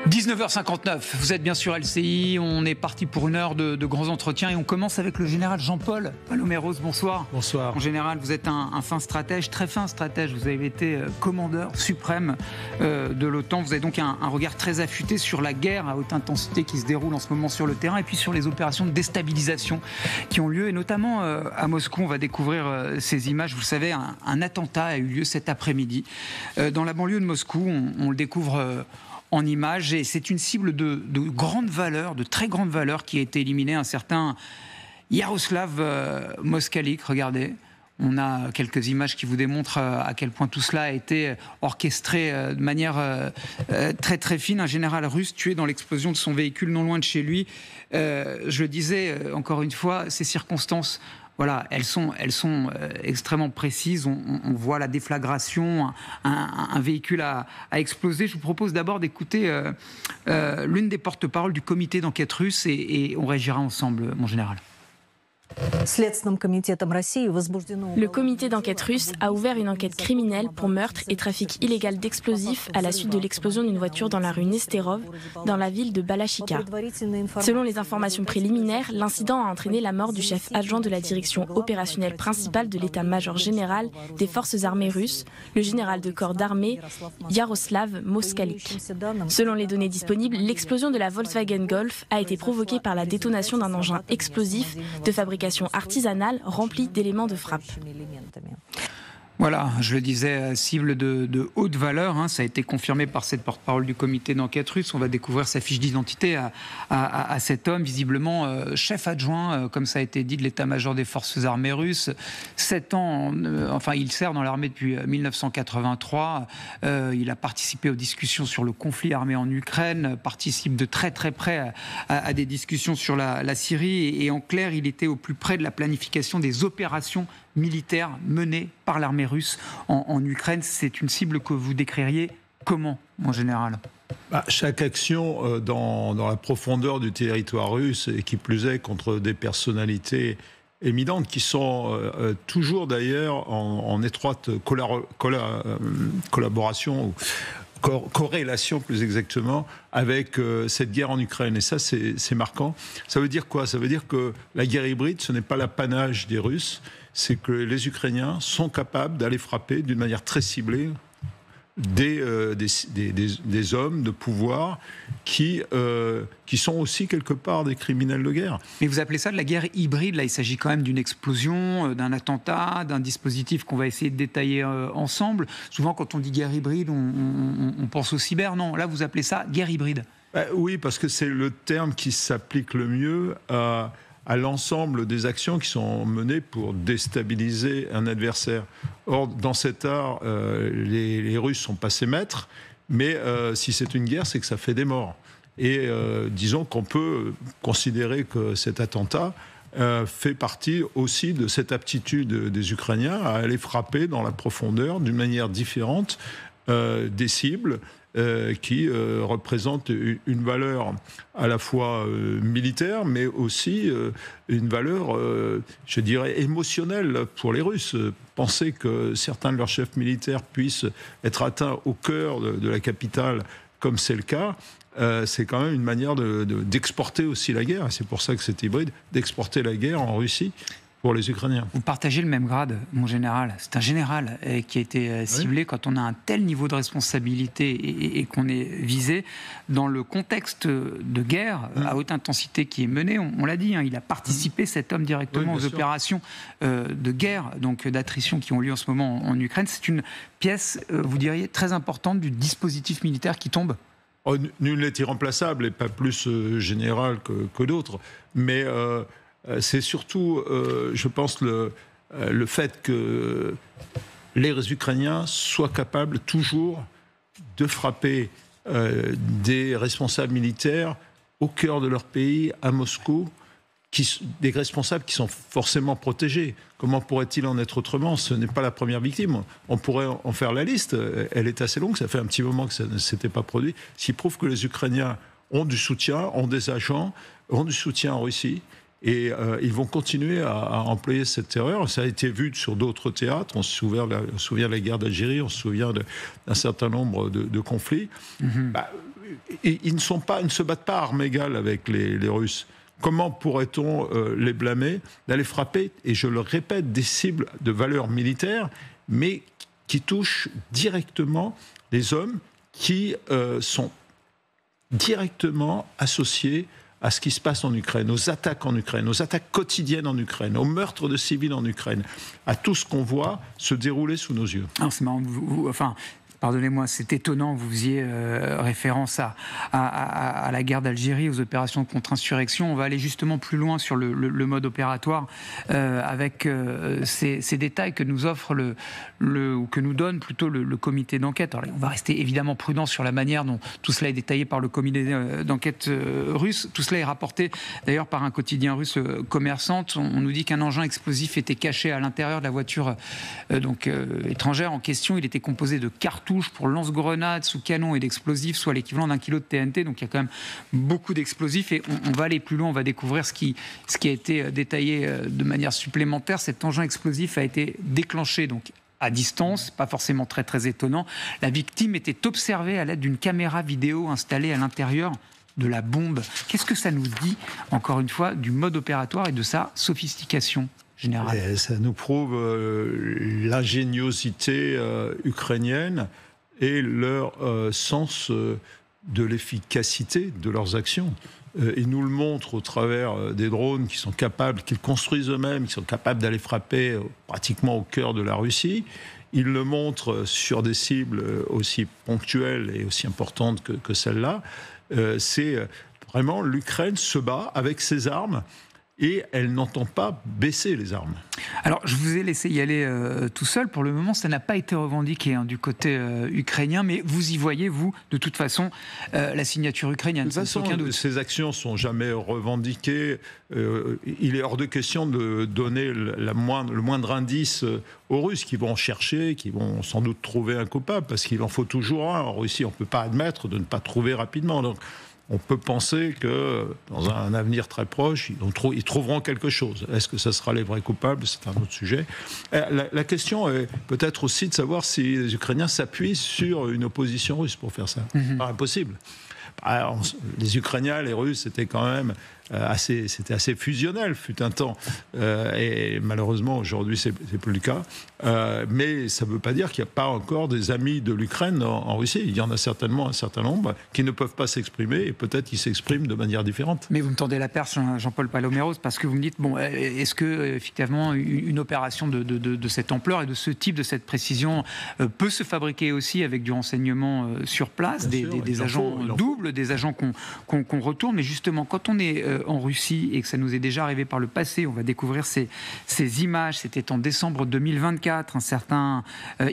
19h59, vous êtes bien sûr LCI, on est parti pour une heure de grands entretiens et on commence avec le général Jean-Paul Paloméros, bonsoir. Bonsoir. En général, vous êtes un fin stratège, très fin stratège, vous avez été commandeur suprême de l'OTAN, vous avez donc un regard très affûté sur la guerre à haute intensité qui se déroule en ce moment sur le terrain et puis sur les opérations de déstabilisation qui ont lieu et notamment à Moscou, on va découvrir ces images, vous le savez, un attentat a eu lieu cet après-midi dans la banlieue de Moscou, on le découvre en images, et c'est une cible de grande valeur, de très grande valeur, qui a été éliminée, un certain Yaroslav Moskalik. Regardez, on a quelques images qui vous démontrent à quel point tout cela a été orchestré de manière très très fine. Un général russe tué dans l'explosion de son véhicule non loin de chez lui. Je le disais encore une fois, ces circonstances, voilà, elles sont extrêmement précises. On voit la déflagration, un véhicule a explosé. Je vous propose d'abord d'écouter l'une des porte-paroles du comité d'enquête russe et on réagira ensemble, mon général. Le comité d'enquête russe a ouvert une enquête criminelle pour meurtre et trafic illégal d'explosifs à la suite de l'explosion d'une voiture dans la rue Nesterov, dans la ville de Balachika. Selon les informations préliminaires, l'incident a entraîné la mort du chef adjoint de la direction opérationnelle principale de l'état-major général des forces armées russes, le général de corps d'armée Yaroslav Moskalik. Selon les données disponibles, l'explosion de la Volkswagen Golf a été provoquée par la détonation d'un engin explosif de fabrication artisanale remplie d'éléments de frappe. Voilà, je le disais, cible de haute valeur, ça a été confirmé par cette porte-parole du comité d'enquête russe. On va découvrir sa fiche d'identité à cet homme, visiblement chef adjoint, comme ça a été dit, de l'état-major des forces armées russes. 7 ans, il sert dans l'armée depuis 1983. Il a participé aux discussions sur le conflit armé en Ukraine, participe de très très près à des discussions sur la Syrie. Et en clair, il était au plus près de la planification des opérations militaires menées par l'armée russe en Ukraine. C'est une cible que vous décririez comment, mon général ? Chaque action dans la profondeur du territoire russe, et qui plus est contre des personnalités éminentes qui sont toujours d'ailleurs en étroite collaboration, ou corrélation plus exactement, avec cette guerre en Ukraine. Et ça, c'est marquant. Ça veut dire quoi ? Ça veut dire que la guerre hybride, ce n'est pas l'apanage des Russes, c'est que les Ukrainiens sont capables d'aller frapper d'une manière très ciblée des hommes de pouvoir qui sont aussi quelque part des criminels de guerre. Mais vous appelez ça de la guerre hybride, là il s'agit quand même d'une explosion, d'un attentat, d'un dispositif qu'on va essayer de détailler ensemble. Souvent quand on dit guerre hybride, on pense au cyber, non, là vous appelez ça guerre hybride. Oui, parce que c'est le terme qui s'applique le mieux à l'ensemble des actions qui sont menées pour déstabiliser un adversaire. Or, dans cet art, les Russes sont passés maîtres, mais si c'est une guerre, c'est que ça fait des morts. Et disons qu'on peut considérer que cet attentat fait partie aussi de cette aptitude des Ukrainiens à aller frapper dans la profondeur d'une manière différente des cibles qui représente une valeur à la fois militaire, mais aussi une valeur, je dirais, émotionnelle pour les Russes. Penser que certains de leurs chefs militaires puissent être atteints au cœur de la capitale, comme c'est le cas, c'est quand même une manière d'exporter aussi la guerre. C'est pour ça que c'est hybride, d'exporter la guerre en Russie pour les Ukrainiens. Vous partagez le même grade, mon général. C'est un général qui a été ciblé. Oui. Quand on a un tel niveau de responsabilité et qu'on est visé dans le contexte de guerre à haute intensité qui est mené, on l'a dit, il a participé, cet homme, directement aux opérations de guerre, donc d'attrition qui ont lieu en ce moment en Ukraine. C'est une pièce, vous diriez, très importante du dispositif militaire qui tombe. Nul n'est irremplaçable et pas plus général que d'autres, mais c'est surtout, je pense, le fait que les Ukrainiens soient capables toujours de frapper des responsables militaires au cœur de leur pays, à Moscou, des responsables qui sont forcément protégés. Comment pourrait-il en être autrement ? Ce n'est pas la première victime. On pourrait en faire la liste. Elle est assez longue. Ça fait un petit moment que ça ne s'était pas produit. Ce qui prouve que les Ukrainiens ont du soutien, ont des agents, ont du soutien en Russie. Et ils vont continuer à employer cette terreur. Ça a été vu sur d'autres théâtres. On se souvient de la guerre d'Algérie, on se souvient d'un certain nombre de conflits. ils ne se battent pas à armes égales avec les Russes. Comment pourrait-on les blâmer d'aller frapper, et je le répète, des cibles de valeur militaire, mais qui touchent directement les hommes qui sont directement associés à ce qui se passe en Ukraine, aux attaques en Ukraine, aux attaques quotidiennes en Ukraine, aux meurtres de civils en Ukraine, à tout ce qu'on voit se dérouler sous nos yeux. Alors c'est marrant, pardonnez-moi, c'est étonnant, vous faisiez référence à la guerre d'Algérie, aux opérations de contre-insurrection. On va aller justement plus loin sur le mode opératoire avec ces détails que nous offre ou que nous donne plutôt le comité d'enquête. Alors, on va rester évidemment prudent sur la manière dont tout cela est détaillé par le comité d'enquête russe. Tout cela est rapporté d'ailleurs par un quotidien russe commerçante. On nous dit qu'un engin explosif était caché à l'intérieur de la voiture étrangère en question. Il était composé de cartouches pour lance-grenades sous canon et d'explosifs, soit l'équivalent d'1 kilo de TNT. Donc il y a quand même beaucoup d'explosifs et on va aller plus loin, on va découvrir ce qui a été détaillé de manière supplémentaire. Cet engin explosif a été déclenché donc à distance, pas forcément très très étonnant. La victime était observée à l'aide d'une caméra vidéo installée à l'intérieur de la bombe. Qu'est-ce que ça nous dit, encore une fois, du mode opératoire et de sa sophistication générale? Et ça nous prouve l'ingéniosité ukrainienne et leur sens de l'efficacité de leurs actions. Ils nous le montrent au travers des drones qu'ils construisent eux-mêmes, qui sont capables d'aller frapper pratiquement au cœur de la Russie. Ils le montrent sur des cibles aussi ponctuelles et aussi importantes que celle-là. C'est vraiment l'Ukraine se bat avec ses armes. Et elle n'entend pas baisser les armes. Alors, je vous ai laissé y aller tout seul. Pour le moment, ça n'a pas été revendiqué du côté ukrainien, mais vous y voyez, vous, de toute façon, la signature ukrainienne. De toute façon, ces actions ne sont jamais revendiquées. Il est hors de question de donner le moindre indice aux Russes qui vont chercher, qui vont sans doute trouver un coupable, parce qu'il en faut toujours un. En Russie, on ne peut pas admettre de ne pas trouver rapidement. Donc, on peut penser que dans un avenir très proche, ils trouveront quelque chose. Est-ce que ça sera les vrais coupables? C'est un autre sujet. La question est peut-être aussi de savoir si les Ukrainiens s'appuient sur une opposition russe pour faire ça. Pas impossible. Alors, les Ukrainiens, les Russes, c'était quand même assez fusionnel, fut un temps. Et malheureusement, aujourd'hui, c'est plus le cas. Mais ça ne veut pas dire qu'il n'y a pas encore des amis de l'Ukraine en Russie. Il y en a certainement un certain nombre qui ne peuvent pas s'exprimer et peut-être qu'ils s'expriment de manière différente. Mais vous me tendez la perche, Jean-Paul Paloméros, parce que vous me dites, est-ce que effectivement une opération de cette ampleur et de ce type, de cette précision, peut se fabriquer aussi avec du renseignement sur place, des agents doubles, des agents qu'on retourne? Mais justement, quand on est en Russie et que ça nous est déjà arrivé par le passé, on va découvrir ces images. C'était en décembre 2024, un certain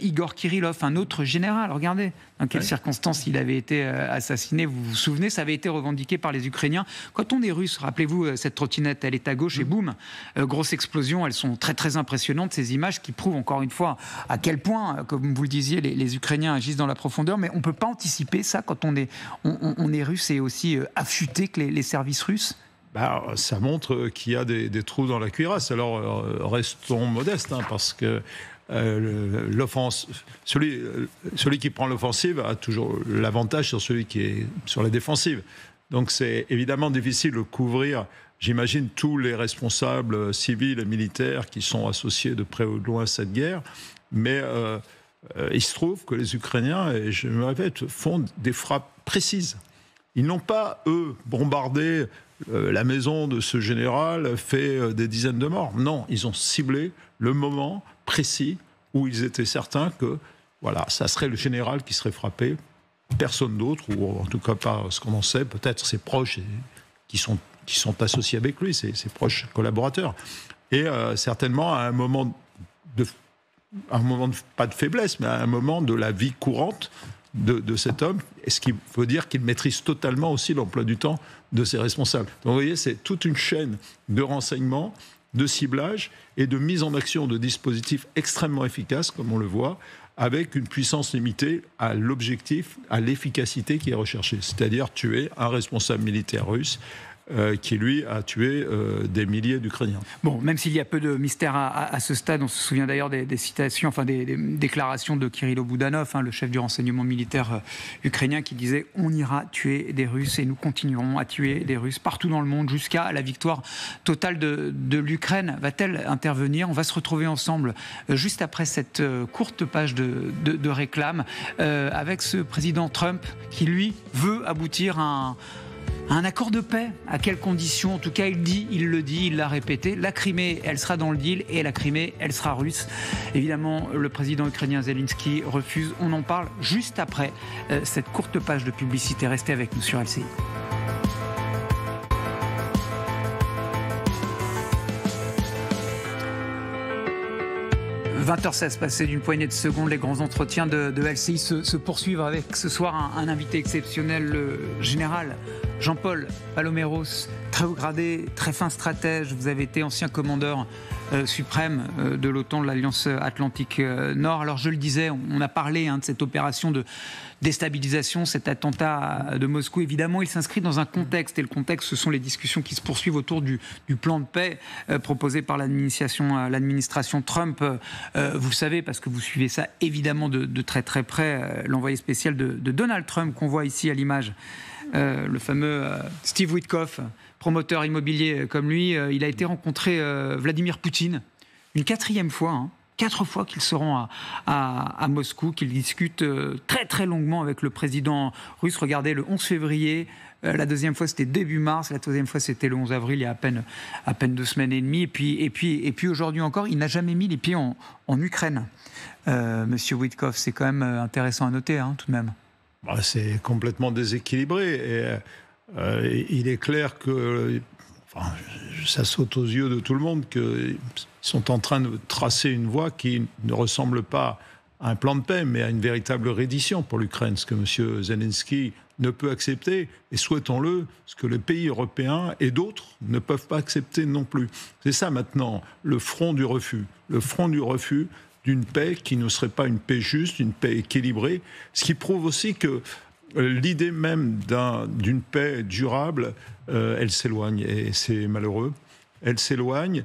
Igor Kirillov, un autre général, regardez dans quelles circonstances il avait été assassiné, vous vous souvenez, ça avait été revendiqué par les Ukrainiens. Quand on est russe, rappelez-vous, cette trottinette, elle est à gauche et boum, grosse explosion. Elles sont très très impressionnantes, ces images qui prouvent encore une fois à quel point, comme vous le disiez, les Ukrainiens agissent dans la profondeur, mais on ne peut pas anticiper ça quand on est russe et aussi affûté que les services russes. Ça montre qu'il y a des trous dans la cuirasse. Alors restons modestes, parce que celui qui prend l'offensive a toujours l'avantage sur celui qui est sur la défensive. Donc c'est évidemment difficile de couvrir, j'imagine, tous les responsables civils et militaires qui sont associés de près ou de loin à cette guerre. Mais il se trouve que les Ukrainiens, et je me répète, font des frappes précises. Ils n'ont pas, eux, bombardé la maison de ce général, fait des dizaines de morts. Non, ils ont ciblé le moment précis où ils étaient certains que ça serait le général qui serait frappé, personne d'autre, ou en tout cas pas ce qu'on en sait, peut-être ses proches qui sont associés avec lui, ses proches collaborateurs. Et certainement à un moment pas de faiblesse, mais à un moment de la vie courante de cet homme, ce qui veut dire qu'il maîtrise totalement aussi l'emploi du temps de ses responsables. Donc vous voyez, c'est toute une chaîne de renseignements, de ciblage et de mise en action de dispositifs extrêmement efficaces, comme on le voit, avec une puissance limitée à l'objectif, à l'efficacité qui est recherchée, c'est-à-dire tuer un responsable militaire russe qui lui a tué des milliers d'Ukrainiens. Bon, même s'il y a peu de mystère à ce stade, on se souvient d'ailleurs des citations, enfin des déclarations de Kirilo Boudanov, le chef du renseignement militaire ukrainien, qui disait « On ira tuer des Russes et nous continuerons à tuer des Russes partout dans le monde jusqu'à la victoire totale de l'Ukraine ». Va-t-elle intervenir? On va se retrouver ensemble juste après cette courte page de réclame avec ce président Trump qui, lui, veut aboutir à un accord de paix. À quelles conditions? En tout cas, il le dit, il l'a répété. La Crimée, elle sera dans le deal et la Crimée, elle sera russe. Évidemment, le président ukrainien Zelensky refuse. On en parle juste après cette courte page de publicité. Restez avec nous sur LCI. « 20h16, passé d'une poignée de secondes, les grands entretiens de LCI se poursuivent avec ce soir un invité exceptionnel, le général Jean-Paul Paloméros, très haut gradé, très fin stratège. Vous avez été ancien commandeur suprême de l'OTAN, de l'Alliance Atlantique Nord. Alors je le disais, on a parlé de cette opération de déstabilisation, cet attentat de Moscou. Évidemment, il s'inscrit dans un contexte, et le contexte, ce sont les discussions qui se poursuivent autour du plan de paix proposé par l'administration Trump. Vous le savez, parce que vous suivez ça évidemment de très très près, l'envoyé spécial de Donald Trump qu'on voit ici à l'image, le fameux Steve Witkoff, promoteur immobilier comme lui, il a été rencontrer Vladimir Poutine une 4e fois, 4 fois qu'ils seront à Moscou, qu'ils discutent très très longuement avec le président russe. Regardez, le 11 février, la 2e fois c'était début mars, la 3e fois c'était le 11 avril, il y a à peine 2 semaines et demie. Et puis aujourd'hui encore, il n'a jamais mis les pieds en Ukraine. Monsieur Witkoff, c'est quand même intéressant à noter, tout de même. C'est complètement déséquilibré. Et il est clair que, ça saute aux yeux de tout le monde, qu'ils sont en train de tracer une voie qui ne ressemble pas à un plan de paix, mais à une véritable reddition pour l'Ukraine, ce que M. Zelensky ne peut accepter, et souhaitons-le, ce que les pays européens et d'autres ne peuvent pas accepter non plus. C'est ça maintenant, le front du refus. Le front du refus d'une paix qui ne serait pas une paix juste, une paix équilibrée, ce qui prouve aussi que l'idée même d'une paix durable, elle s'éloigne, et c'est malheureux. Elle s'éloigne.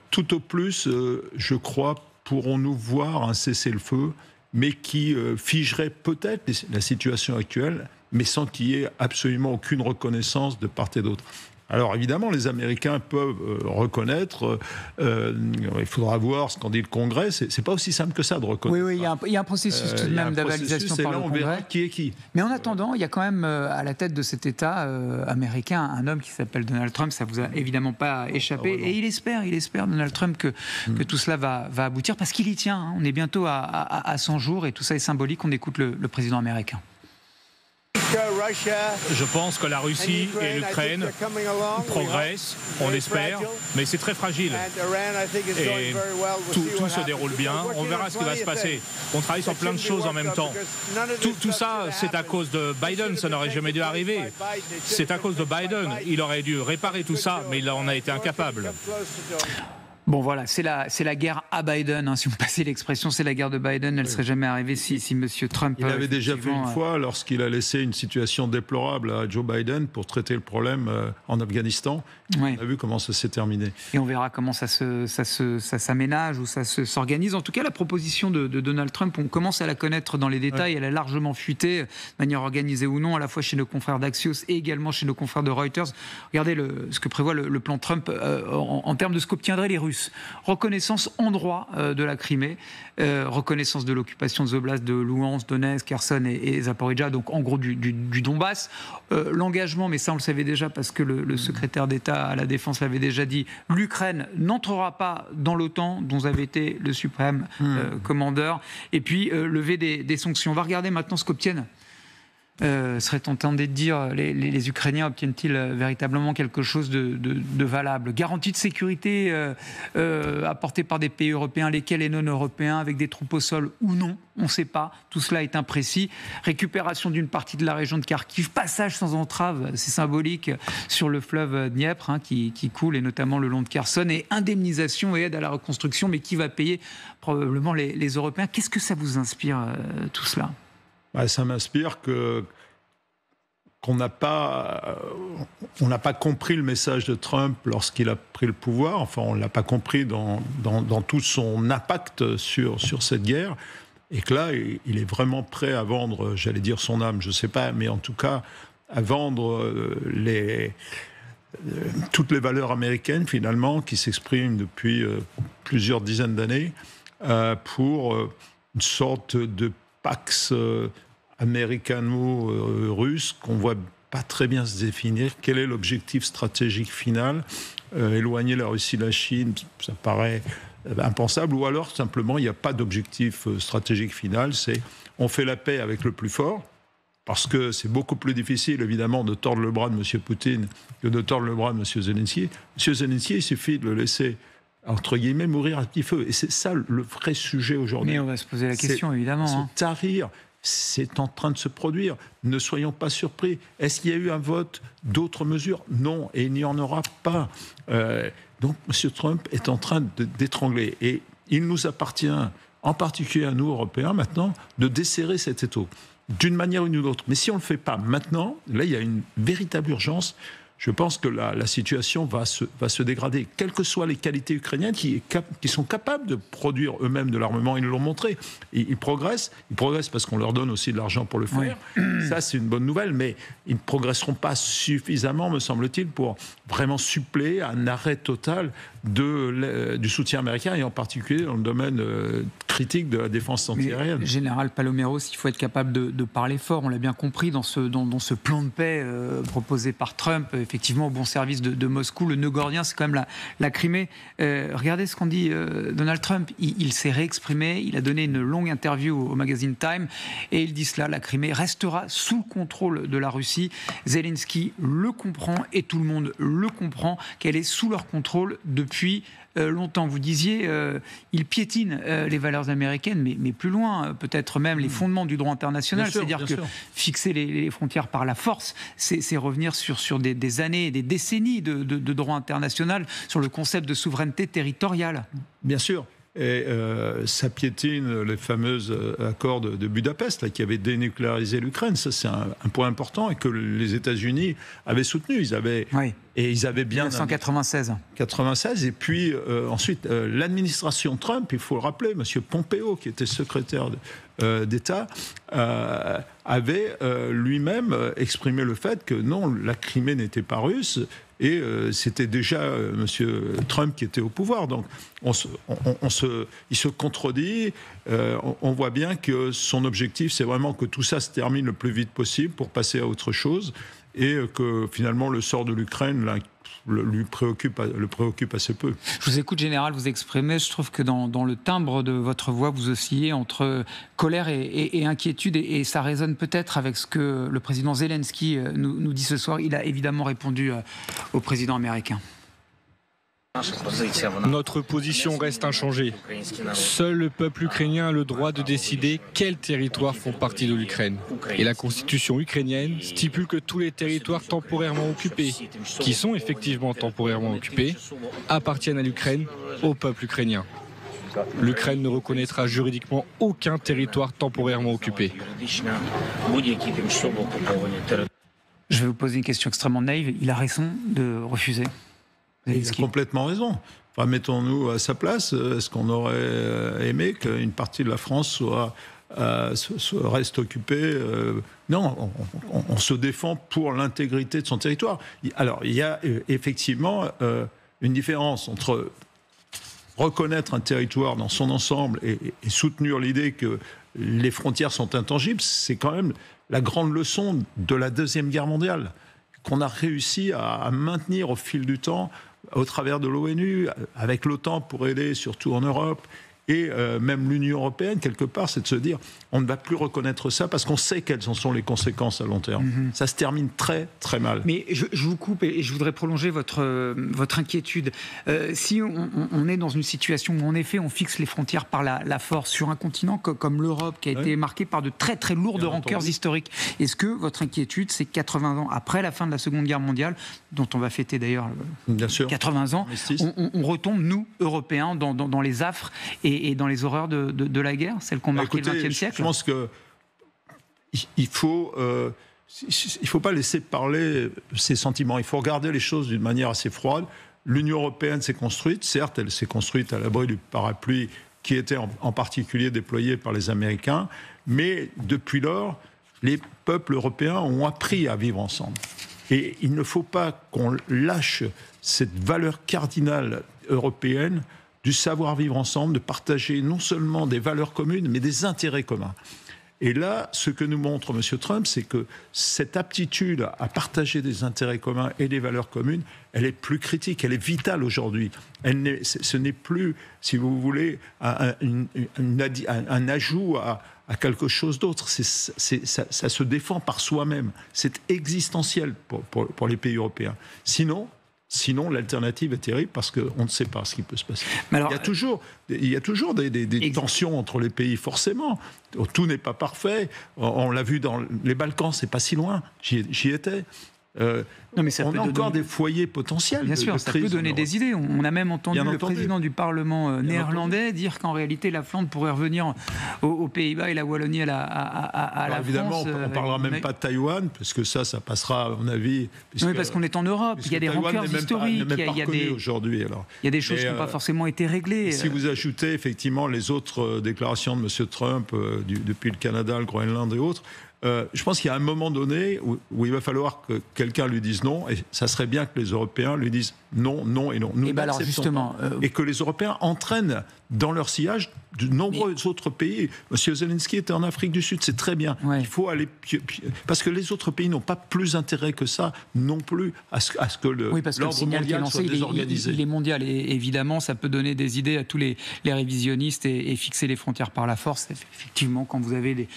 Tout au plus, je crois, pourrons-nous voir un cessez-le-feu, mais qui figerait peut-être la situation actuelle, mais sans qu'il y ait absolument aucune reconnaissance de part et d'autre. Alors évidemment, les Américains peuvent reconnaître, il faudra voir ce qu'en dit le Congrès, c'est pas aussi simple que ça de reconnaître. Oui, il y a un processus tout de même d'avalisation par le Congrès. On verra qui est qui. Mais en attendant, il y a quand même à la tête de cet État américain un homme qui s'appelle Donald Trump, ça vous a évidemment pas échappé, et il espère Donald Trump que tout cela va aboutir, parce qu'il y tient, on est bientôt à 100 jours, et tout ça est symbolique. On écoute le président américain. Je pense que la Russie et l'Ukraine progressent, on espère, mais c'est très fragile. Et tout se déroule bien. On verra ce qui va se passer. On travaille sur plein de choses en même temps. Tout ça, c'est à cause de Biden. Ça n'aurait jamais dû arriver. C'est à cause de Biden. Il aurait dû réparer tout ça, mais il en a été incapable. Bon voilà, c'est la guerre à Biden, si vous passez l'expression, c'est la guerre de Biden, elle ne serait jamais arrivée si M. Trump... Il avait déjà fait une fois lorsqu'il a laissé une situation déplorable à Joe Biden pour traiter le problème en Afghanistan. Oui. On a vu comment ça s'est terminé. Et on verra comment ça s'aménage ou ça s'organise. En tout cas, la proposition de Donald Trump, on commence à la connaître dans les détails, elle a largement fuité, de manière organisée ou non, à la fois chez nos confrères d'Axios et également chez nos confrères de Reuters. Regardez ce que prévoit le plan Trump en termes de ce qu'obtiendraient les Russes. Reconnaissance en droit de la Crimée, reconnaissance de l'occupation des oblasts de Louhansk, Donetsk, Kherson et Zaporijjia, donc en gros du Donbass. L'engagement, mais ça on le savait déjà parce que le secrétaire d'État à la Défense l'avait déjà dit, l'Ukraine n'entrera pas dans l'OTAN, dont avait été le suprême commandeur, et puis lever des sanctions. On va regarder maintenant ce qu'obtiennent. Serait tenté de dire, les Ukrainiens obtiennent-ils véritablement quelque chose de valable? Garantie de sécurité apportée par des pays européens, lesquels et non européens, avec des troupes au sol ou non, on ne sait pas, tout cela est imprécis. Récupération d'une partie de la région de Kharkiv, passage sans entrave, c'est symbolique, sur le fleuve Dniepr qui coule, et notamment le long de Kherson, et indemnisation et aide à la reconstruction, mais qui va payer probablement les Européens. Qu'est-ce que ça vous inspire, tout cela? Ça m'inspire qu'on qu'on n'a pas, on n'a pas compris le message de Trump lorsqu'il a pris le pouvoir. Enfin, on ne l'a pas compris dans tout son impact sur cette guerre. Et que là, il est vraiment prêt à vendre, j'allais dire son âme, je ne sais pas, mais en tout cas, à vendre toutes les valeurs américaines, finalement, qui s'expriment depuis plusieurs dizaines d'années, pour une sorte de pax américano-russe qu'on ne voit pas très bien se définir. Quel est l'objectif stratégique final ? Éloigner la Russie de la Chine, ça paraît impensable. Ou alors, simplement, il n'y a pas d'objectif stratégique final. C'est on fait la paix avec le plus fort, parce que c'est beaucoup plus difficile, évidemment, de tordre le bras de M. Poutine que de tordre le bras de M. Zelensky. M. Zelensky, il suffit de le laisser, entre guillemets, mourir à petit feu. Et c'est ça le vrai sujet aujourd'hui. Mais on va se poser la question, évidemment. Se tarir, c'est en train de se produire. Ne soyons pas surpris. Est-ce qu'il y a eu un vote d'autres mesures ? Non, et il n'y en aura pas. Donc, M. Trump est en train d'étrangler. Et il nous appartient, en particulier à nous, Européens, maintenant, de desserrer cet étau, d'une manière ou d'une autre. Mais si on ne le fait pas maintenant, là, il y a une véritable urgence. Je pense que la situation va se dégrader, quelles que soient les qualités ukrainiennes qui sont capables de produire eux-mêmes de l'armement. Ils l'ont montré. Ils progressent parce qu'on leur donne aussi de l'argent pour le faire. Oui. Ça, c'est une bonne nouvelle, mais ils ne progresseront pas suffisamment, me semble-t-il, pour vraiment suppléer un arrêt total du soutien américain, et en particulier dans le domaine critique de la défense antiaérienne. Général Paloméros, il faut être capable de parler fort. On l'a bien compris dans ce plan de paix proposé par Trump, effectivement au bon service de Moscou. Le nœud gordien, c'est quand même la Crimée. Regardez ce qu'en dit Donald Trump. Il s'est réexprimé, il a donné une longue interview au magazine Time, et il dit cela: la Crimée restera sous le contrôle de la Russie. Zelensky le comprend, et tout le monde le comprend, qu'elle est sous leur contrôle depuis longtemps. Vous disiez, il piétine les valeurs américaines, mais plus loin, peut-être même les fondements du droit international. C'est-à-dire que fixer les frontières par la force, c'est revenir sur des années et des décennies de droit international, sur le concept de souveraineté territoriale. Bien sûr. Et ça piétine les fameux accords de Budapest là, qui avaient dénucléarisé l'Ukraine. Ça, c'est un point important, et que les États-Unis avaient soutenu. Ils avaient bien 1996. Et puis ensuite, l'administration Trump, il faut le rappeler, M. Pompeo, qui était secrétaire d'État, avait lui-même exprimé le fait que non, la Crimée n'était pas russe. Et c'était déjà M. Trump qui était au pouvoir. Donc il se contredit. On voit bien que son objectif, c'est vraiment que tout ça se termine le plus vite possible pour passer à autre chose, et que finalement le sort de l'Ukraine le préoccupe assez peu. Je vous écoute, Général, vous exprimez. Je trouve que dans le timbre de votre voix, vous oscillez entre colère et inquiétude, et ça résonne peut-être avec ce que le président Zelensky nous dit ce soir. Il a évidemment répondu au président américain. Notre position reste inchangée. Seul le peuple ukrainien a le droit de décider quels territoires font partie de l'Ukraine. Et la constitution ukrainienne stipule que tous les territoires temporairement occupés, qui sont effectivement temporairement occupés, appartiennent à l'Ukraine, au peuple ukrainien. L'Ukraine ne reconnaîtra juridiquement aucun territoire temporairement occupé. Je vais vous poser une question extrêmement naïve. Il a raison de refuser. Il a complètement raison. Enfin, mettons-nous à sa place. Est-ce qu'on aurait aimé qu'une partie de la France reste occupée Non, on se défend pour l'intégrité de son territoire. Alors, il y a effectivement une différence entre reconnaître un territoire dans son ensemble et soutenir l'idée que les frontières sont intangibles. C'est quand même la grande leçon de la Deuxième Guerre mondiale, qu'on a réussi à maintenir au fil du temps, au travers de l'ONU, avec l'OTAN pour aider, surtout en Europe, et même l'Union européenne, quelque part, c'est de se dire on ne va plus reconnaître ça parce qu'on sait quelles en sont les conséquences à long terme. Ça se termine très, très mal. Mais je vous coupe et je voudrais prolonger votre inquiétude. Si on est dans une situation où, en effet, on fixe les frontières par la force sur un continent comme l'Europe, qui a été marqué par de très, très lourdes rancœurs historiques, est-ce que votre inquiétude, c'est 80 ans après la fin de la Seconde Guerre mondiale, dont on va fêter d'ailleurs 80 ans, on retombe, nous, Européens, dans les affres et dans les horreurs de la guerre, celles qu'on marquait le XXe siècle? Je pense qu'il faut il ne faut pas laisser parler ces sentiments. Il faut regarder les choses d'une manière assez froide. L'Union européenne s'est construite. Certes, elle s'est construite à l'abri du parapluie qui était en particulier déployé par les Américains. Mais depuis lors, les peuples européens ont appris à vivre ensemble. Et il ne faut pas qu'on lâche cette valeur cardinale européenne du savoir-vivre ensemble, de partager non seulement des valeurs communes, mais des intérêts communs. Et là, ce que nous montre M. Trump, c'est que cette aptitude à partager des intérêts communs et des valeurs communes, elle est plus critique, elle est vitale aujourd'hui. Ce n'est plus, si vous voulez, un ajout à quelque chose d'autre. Ça se défend par soi-même. C'est existentiel pour les pays européens. Sinon, l'alternative est terrible parce qu'on ne sait pas ce qui peut se passer. Alors, il y a toujours des tensions entre les pays, forcément. Tout n'est pas parfait. On l'a vu dans les Balkans, c'est pas si loin. J'y étais. Non, mais on a encore des foyers potentiels. Bien sûr, ça peut donner des idées. On a même entendu le président du Parlement néerlandais dire qu'en réalité la Flandre pourrait revenir aux Pays-Bas et la Wallonie à la évidemment, France. On ne parlera même pas de Taïwan, parce que ça passera, à mon avis. Oui, parce qu'on est en Europe, il y a des rancœurs historiques, il y a des choses qui n'ont pas forcément été réglées. Si vous ajoutez effectivement les autres déclarations de M. Trump depuis le Canada, le Groenland et autres, je pense qu'il y a un moment donné où il va falloir que quelqu'un lui dise non, et ça serait bien que les Européens lui disent non, non et non. Nous alors justement, et que les Européens entraînent dans leur sillage de nombreux autres pays. Monsieur Zelensky était en Afrique du Sud, c'est très bien. Ouais. Il faut aller parce que les autres pays n'ont pas plus intérêt que ça non plus à ce que l'ordre mondial soit désorganisé. Il est mondial et évidemment ça peut donner des idées à tous les révisionnistes et fixer les frontières par la force. Effectivement, quand vous avez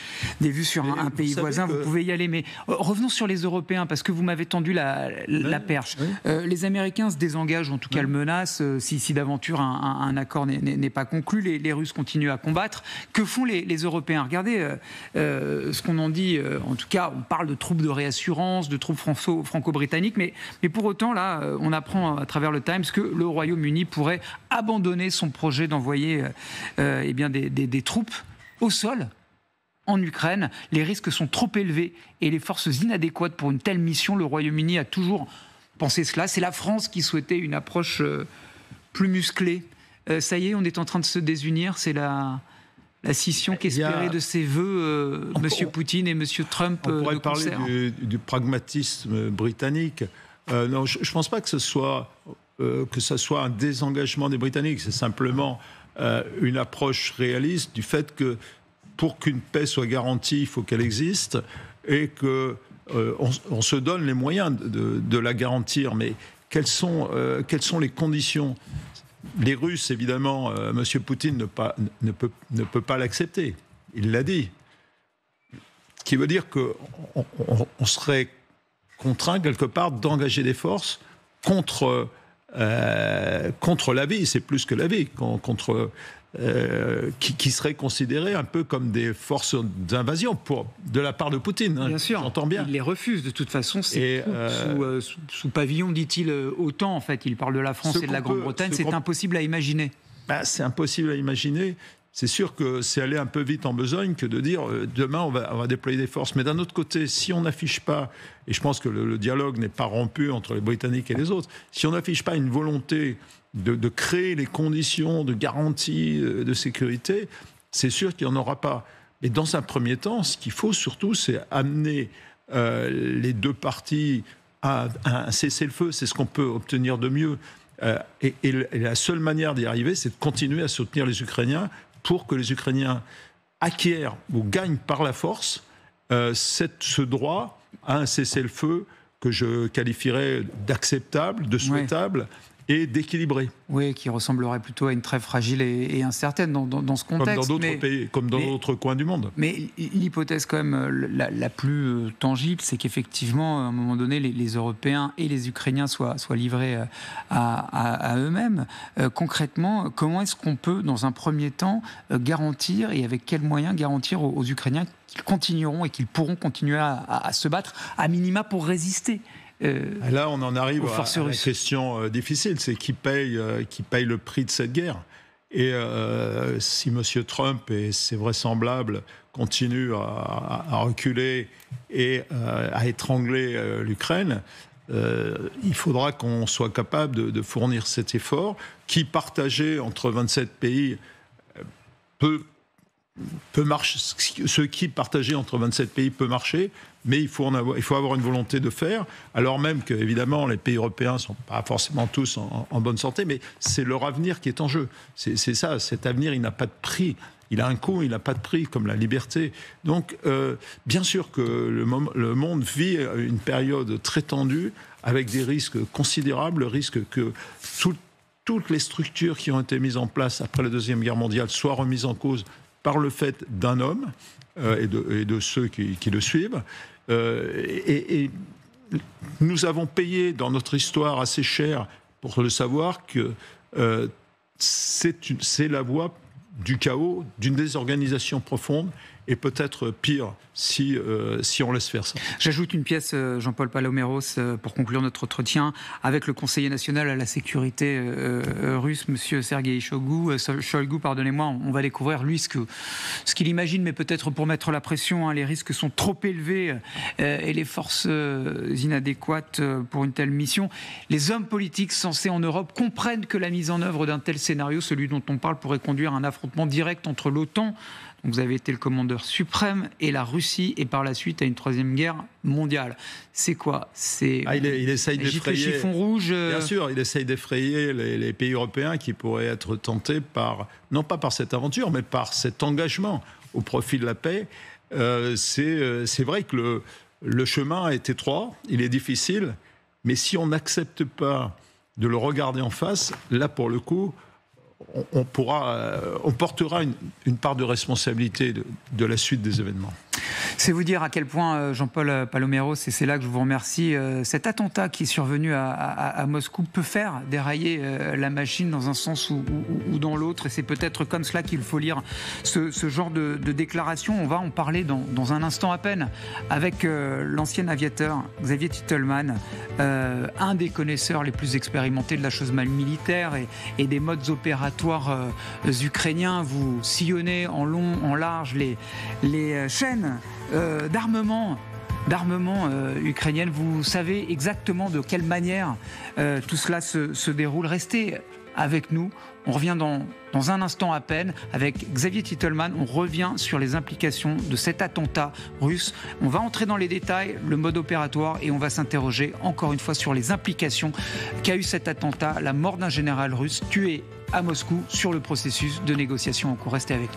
des vues sur un pays voisin, vous pouvez y aller. Mais revenons sur les Européens parce que vous m'avez tendu la perche. Oui. Les Américains se désengagent, en tout cas le menacent. Si d'aventure un accord n'est pas conclu, les Russes continuent à combattre. Que font les Européens? Regardez ce qu'on en dit. En tout cas, on parle de troupes de réassurance, de troupes franco-britanniques, mais pour autant, là, on apprend à travers le Times que le Royaume-Uni pourrait abandonner son projet d'envoyer des troupes au sol en Ukraine. Les risques sont trop élevés et les forces inadéquates pour une telle mission. Le Royaume-Uni a toujours pensé cela. C'est la France qui souhaitait une approche plus musclée. Ça y est, on est en train de se désunir. C'est la scission qu'espérait de ses voeux M. Poutine et M. Trump. On pourrait parler du pragmatisme britannique. Non, je ne pense pas que ce soit un désengagement des Britanniques. C'est simplement une approche réaliste du fait que pour qu'une paix soit garantie, il faut qu'elle existe et qu'on se donne les moyens de la garantir. Mais quelles sont les conditions ? Les Russes, évidemment, M. Poutine ne peut pas l'accepter. Il l'a dit. Ce qui veut dire qu'on serait contraint, quelque part, d'engager des forces contre la vie. C'est plus que la vie. Qui seraient considérées un peu comme des forces d'invasion de la part de Poutine. Bien sûr, j'entends bien. Il les refuse de toute façon. C'est sous pavillon, dit-il, OTAN en fait. Il parle de la France et de la Grande-Bretagne. C'est impossible à imaginer. C'est impossible à imaginer. C'est sûr que c'est aller un peu vite en besogne que de dire demain on va déployer des forces. Mais d'un autre côté, si on n'affiche pas, et je pense que le dialogue n'est pas rompu entre les Britanniques et les autres, si on n'affiche pas une volonté de créer les conditions de garantie de sécurité, c'est sûr qu'il n'y en aura pas. Mais dans un premier temps, ce qu'il faut surtout, c'est amener les deux parties à un cessez-le-feu. C'est ce qu'on peut obtenir de mieux. Et la seule manière d'y arriver, c'est de continuer à soutenir les Ukrainiens pour que les Ukrainiens acquièrent ou gagnent par la force ce droit à un cessez-le-feu que je qualifierais d'acceptable, de souhaitable. Oui. Et d'équilibré. Oui, qui ressemblerait plutôt à une trêve fragile et incertaine dans ce contexte. Comme dans d'autres pays, comme dans d'autres coins du monde. Mais l'hypothèse quand même la plus tangible, c'est qu'effectivement, à un moment donné, les Européens et les Ukrainiens soient livrés à eux-mêmes. Concrètement, comment est-ce qu'on peut, dans un premier temps, garantir, et avec quels moyens garantir aux Ukrainiens qu'ils continueront et qu'ils pourront continuer à se battre, à minima pour résister? Là, on en arrive à la question difficile, c'est qui paye le prix de cette guerre. Et si M. Trump, et c'est vraisemblable, continue à reculer et à étrangler l'Ukraine, il faudra qu'on soit capable de fournir cet effort qui, partagé entre 27 pays, peut marcher. Ce qui, partagé entre 27 pays, peut marcher, mais il faut avoir une volonté de faire, alors même que, évidemment, les pays européens ne sont pas forcément tous en bonne santé, mais c'est leur avenir qui est en jeu. C'est ça, cet avenir, il n'a pas de prix. Il a un coût, il n'a pas de prix, comme la liberté. Donc, bien sûr que le monde vit une période très tendue, avec des risques considérables, le risque que toutes les structures qui ont été mises en place après la Deuxième Guerre mondiale soient remises en cause par le fait d'un homme et de ceux qui le suivent. Et nous avons payé dans notre histoire assez cher pour le savoir que c'est la voie du chaos, d'une désorganisation profonde, et peut-être pire si on laisse faire ça. J'ajoute une pièce, Jean-Paul Paloméros, pour conclure notre entretien, avec le conseiller national à la sécurité russe, M. Sergueï Shoigu, pardonnez-moi. On va découvrir, lui, ce qu'il imagine, mais peut-être pour mettre la pression, hein, les risques sont trop élevés et les forces inadéquates pour une telle mission. Les hommes politiques censés en Europe comprennent que la mise en œuvre d'un tel scénario, celui dont on parle, pourrait conduire à un affrontement direct entre l'OTAN, donc vous avez été le commandeur suprême, et la Russie, et par la suite à une troisième guerre mondiale. C'est quoi? C'est il essaye d'effrayer. Chiffon rouge. Bien sûr, il essaye d'effrayer les pays européens qui pourraient être tentés non pas par cette aventure, mais par cet engagement au profit de la paix. C'est vrai que le chemin est étroit, il est difficile, mais si on n'accepte pas de le regarder en face, là pour le coup, on portera une part de responsabilité de la suite des événements. C'est vous dire à quel point, Jean-Paul Paloméros, et c'est là que je vous remercie, cet attentat qui est survenu à Moscou peut faire dérailler la machine dans un sens ou dans l'autre, et c'est peut-être comme cela qu'il faut lire ce genre de déclaration. On va en parler dans un instant à peine avec l'ancien aviateur Xavier Titelman, un des connaisseurs les plus expérimentés de la chose militaire et des modes opératoires ukrainiens. Vous sillonnez en long, en large les chaînes d'armement ukrainienne. Vous savez exactement de quelle manière tout cela se déroule. Restez avec nous. On revient dans un instant à peine avec Xavier Titelman. On revient sur les implications de cet attentat russe. On va entrer dans les détails, le mode opératoire, et on va s'interroger encore une fois sur les implications qu'a eu cet attentat, la mort d'un général russe tué à Moscou, sur le processus de négociation en cours. Restez avec nous.